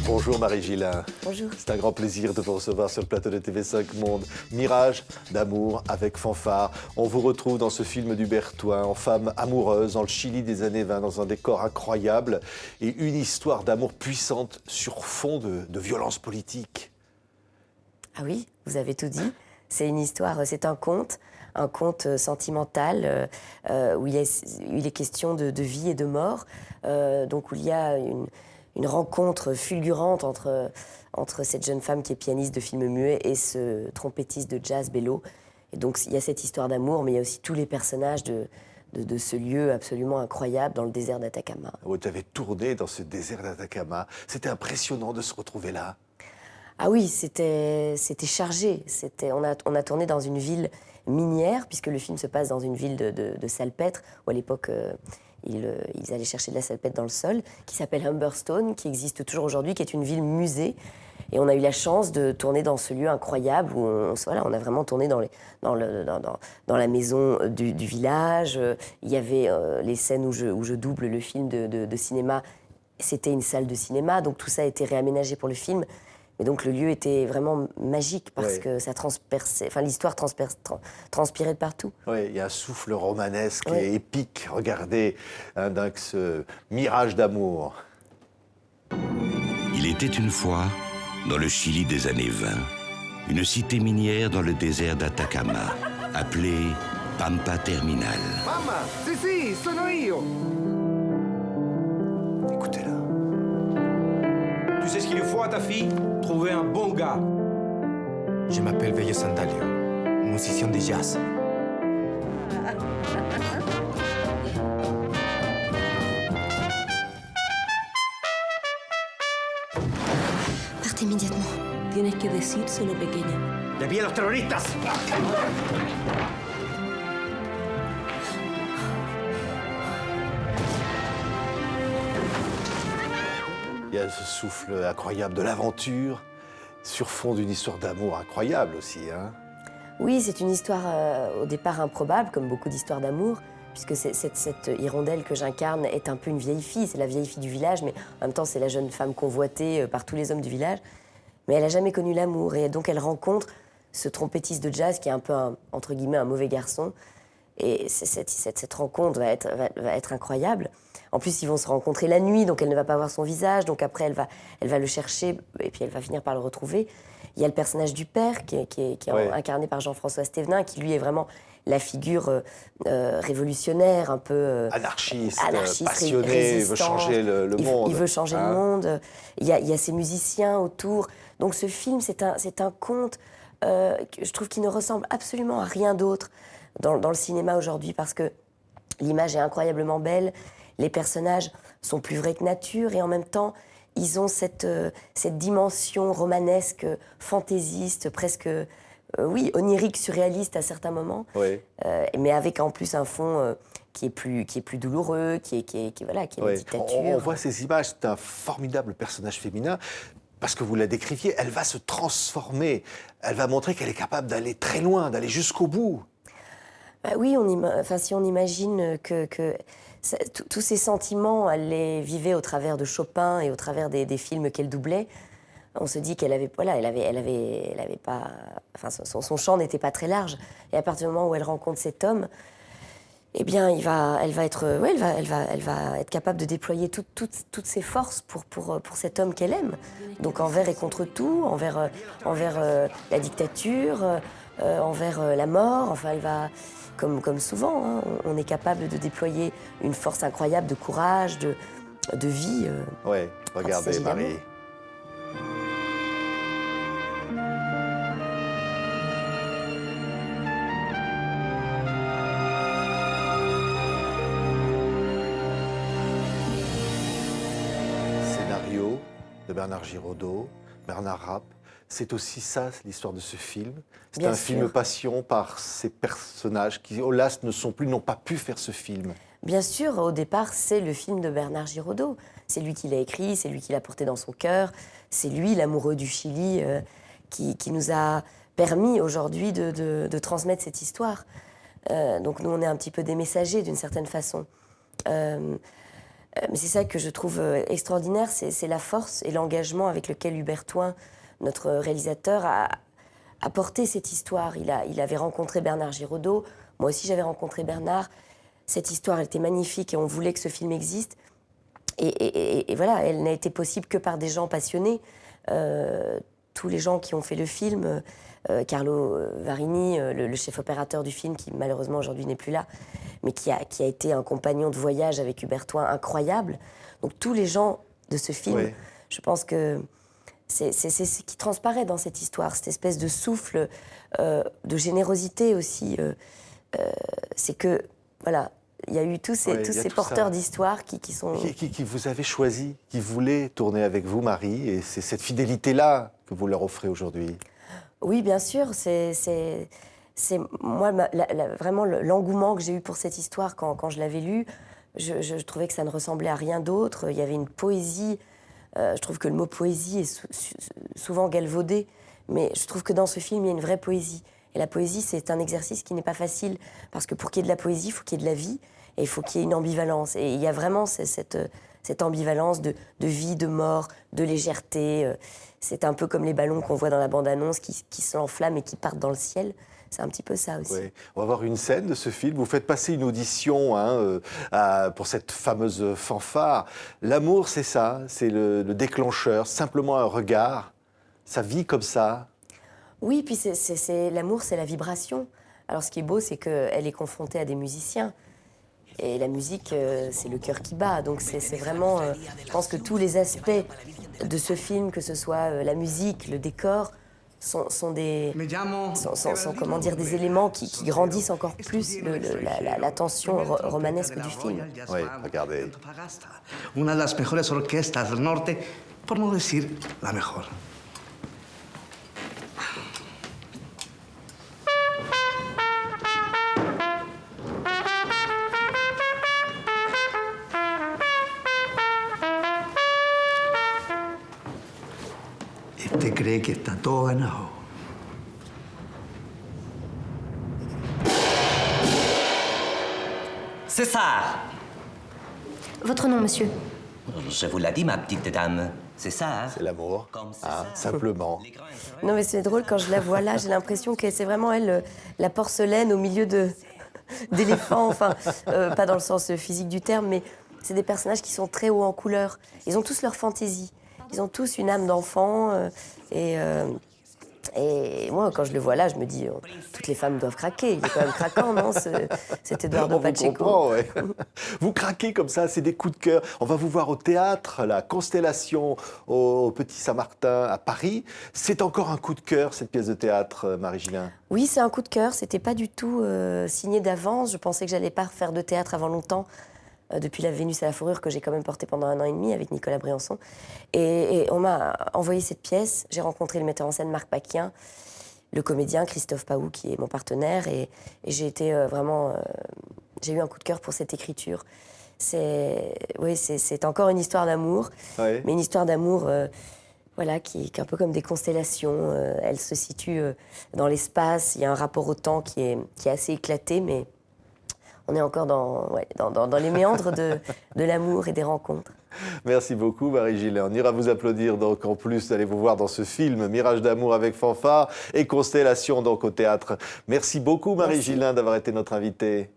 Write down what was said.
Bonjour Marie Gillin. Bonjour. C'est un grand plaisir de vous recevoir sur le plateau de TV5 Monde. Mirage d'amour avec fanfare. On vous retrouve dans ce film d'Hubert Thoin, en femme amoureuse, dans le Chili des années 20, dans un décor incroyable et une histoire d'amour puissante sur fond de violence politique. Ah oui, vous avez tout dit. C'est une histoire, c'est un conte sentimental où il est question de vie et de mort, donc où il y a une rencontre fulgurante entre cette jeune femme qui est pianiste de film muet et ce trompettiste de jazz, Bello. Et donc il y a cette histoire d'amour, mais il y a aussi tous les personnages de ce lieu absolument incroyable dans le désert d'Atacama. Vous avez tourné dans ce désert d'Atacama. C'était impressionnant de se retrouver là. Ah oui, c'était chargé. On a tourné dans une ville minière, puisque le film se passe dans une ville de salpêtre, où à l'époque, ils allaient chercher de la salpêtre dans le sol, qui s'appelle Humberstone, qui existe toujours aujourd'hui, qui est une ville musée. Et on a eu la chance de tourner dans ce lieu incroyable, où on a vraiment tourné dans la maison du village. Il y avait les scènes où je double le film de cinéma. C'était une salle de cinéma, donc tout ça a été réaménagé pour le film. Et donc le lieu était vraiment magique parce que ça transperçait, enfin l'histoire transpirait de partout. Oui, il y a un souffle romanesque et épique. Regardez, donc ce mirage d'amour. Il était une fois, dans le Chili des années 20, une cité minière dans le désert d'Atacama, appelée Pampa Terminal. Mamma, si, sono io. Écoutez-la. Tu sais ce qu'il lui faut à ta fille? Trouver un bon gars. Je m'appelle Vello Sandalio, musicien de jazz. Parte immédiatement. Tienes que decírselo, pequeña. ¡Le vi a los terroristas! Il y a ce souffle incroyable de l'aventure, sur fond d'une histoire d'amour incroyable aussi. Hein. Oui, c'est une histoire au départ improbable, comme beaucoup d'histoires d'amour, puisque cette hirondelle que j'incarne est un peu une vieille fille. C'est la vieille fille du village, mais en même temps, c'est la jeune femme convoitée par tous les hommes du village. Mais elle n'a jamais connu l'amour, et donc elle rencontre ce trompettiste de jazz qui est un peu, entre guillemets, un mauvais garçon. Et cette rencontre va être incroyable. En plus, ils vont se rencontrer la nuit, donc elle ne va pas voir son visage. Donc après, elle va le chercher, et puis elle va finir par le retrouver. Il y a le personnage du père, qui est incarné par Jean-François Stévenin, qui lui est vraiment la figure révolutionnaire, un peu... Anarchiste, passionné, il veut changer le monde. Il veut changer le monde. Il y a ses musiciens autour. Donc ce film, c'est un conte que je trouve qui ne ressemble absolument à rien d'autre dans le cinéma aujourd'hui, parce que l'image est incroyablement belle, les personnages sont plus vrais que nature, et en même temps, ils ont cette dimension romanesque, fantaisiste, presque, onirique, surréaliste à certains moments, mais avec en plus un fond qui est plus douloureux, qui est la dictature. On voit ces images, c'est un formidable personnage féminin. Parce que vous la décriviez, elle va se transformer, elle va montrer qu'elle est capable d'aller très loin, d'aller jusqu'au bout. Bah oui, si on imagine que tous ces sentiments, elle les vivait au travers de Chopin et au travers des films qu'elle doublait, on se dit qu'elle avait, elle avait pas, enfin son champ n'était pas très large. Et à partir du moment où elle rencontre cet homme, eh bien, elle va être capable de déployer toutes ses forces pour cet homme qu'elle aime. Donc envers et contre tout, envers la dictature, envers la mort. Enfin, elle va, comme souvent, hein, on est capable de déployer une force incroyable de courage, de vie. Oui, regardez Marie. Scénario de Bernard Giraudot, Bernard Rapp. C'est aussi ça, l'histoire de ce film. C'est un film passion par ces personnages qui, hélas, n'ont pas pu faire ce film. Bien sûr, au départ, c'est le film de Bernard Giraudot. C'est lui qui l'a écrit, c'est lui qui l'a porté dans son cœur. C'est lui, l'amoureux du Chili, qui nous a permis aujourd'hui de transmettre cette histoire. Donc nous, on est un petit peu des messagers, d'une certaine façon. Mais c'est ça que je trouve extraordinaire, c'est la force et l'engagement avec lequel Hubert Thoin, notre réalisateur, a porté cette histoire. Il avait rencontré Bernard Giraudot, moi aussi j'avais rencontré Bernard. Cette histoire, elle était magnifique et on voulait que ce film existe. Et voilà, elle n'a été possible que par des gens passionnés. Tous les gens qui ont fait le film, Carlo Varini, le chef opérateur du film, qui malheureusement aujourd'hui n'est plus là, mais qui a été un compagnon de voyage avec Hubert Thoin incroyable. Donc tous les gens de ce film, oui. Je pense que c'est ce qui transparaît dans cette histoire, cette espèce de souffle de générosité aussi. C'est que, voilà, il y a eu tous ces porteurs d'histoire qui sont... Qui vous avez choisi, qui voulaient tourner avec vous, Marie, et c'est cette fidélité-là que vous leur offrez aujourd'hui. Oui, bien sûr, c'est moi, vraiment l'engouement que j'ai eu pour cette histoire quand je l'avais lue. Je trouvais que ça ne ressemblait à rien d'autre. Il y avait une poésie. Je trouve que le mot poésie est souvent galvaudé, mais je trouve que dans ce film, il y a une vraie poésie. Et la poésie, c'est un exercice qui n'est pas facile, parce que pour qu'il y ait de la poésie, il faut qu'il y ait de la vie, et il faut qu'il y ait une ambivalence. Et il y a vraiment cette ambivalence de vie, de mort, de légèreté. C'est un peu comme les ballons qu'on voit dans la bande-annonce qui s'enflamment et qui partent dans le ciel. C'est un petit peu ça aussi. Oui. On va voir une scène de ce film. Vous faites passer une audition pour cette fameuse fanfare. L'amour, c'est ça, c'est le déclencheur, simplement un regard. Ça vit comme ça. Oui, puis l'amour, c'est la vibration. Alors ce qui est beau, c'est qu'elle est confrontée à des musiciens. Et la musique, c'est le cœur qui bat. Donc c'est vraiment... je pense que tous les aspects de ce film, que ce soit la musique, le décor, sont comment dire, des éléments qui grandissent encore plus la tension romanesque du film. Oui, regardez. Una de las mejores orquestas del norte, por no decir la mejor. Este cree que está todo ganado. César! Votre nom, monsieur? Je vous l'ai dit, ma petite dame. C'est ça, hein? C'est l'amour, simplement. Non, mais c'est drôle, quand je la vois là, j'ai l'impression que c'est vraiment elle, la porcelaine au milieu d'éléphants. Enfin, pas dans le sens physique du terme, mais c'est des personnages qui sont très hauts en couleur. Ils ont tous leur fantaisie. Ils ont tous une âme d'enfant. Et moi, quand je le vois là, je me dis, toutes les femmes doivent craquer. Il est quand même craquant, non, cet Eduardo Pacheco. On vous comprend, ouais. Vous craquez comme ça, c'est des coups de cœur. On va vous voir au théâtre, la Constellation au Petit Saint-Martin à Paris. C'est encore un coup de cœur, cette pièce de théâtre, Marie Gillin? Oui, c'est un coup de cœur. C'était pas du tout signé d'avance. Je pensais que j'allais pas faire de théâtre avant longtemps. Depuis la Vénus à la fourrure que j'ai quand même portée pendant 1 an et demi avec Nicolas Briançon. Et on m'a envoyé cette pièce. J'ai rencontré le metteur en scène Marc Paquien, le comédien Christophe Paou qui est mon partenaire. Et j'ai été vraiment... j'ai eu un coup de cœur pour cette écriture. C'est encore une histoire d'amour, mais une histoire d'amour voilà, qui est un peu comme des constellations. Elle se situe dans l'espace. Il y a un rapport au temps qui est assez éclaté, mais... on est encore dans les méandres de l'amour et des rencontres. Merci beaucoup, Marie Gillin. On ira vous applaudir, donc, en plus, allez vous voir dans ce film, Mirage d'amour avec fanfare et Constellation, donc, au théâtre. Merci beaucoup, Marie Gillin, d'avoir été notre invitée.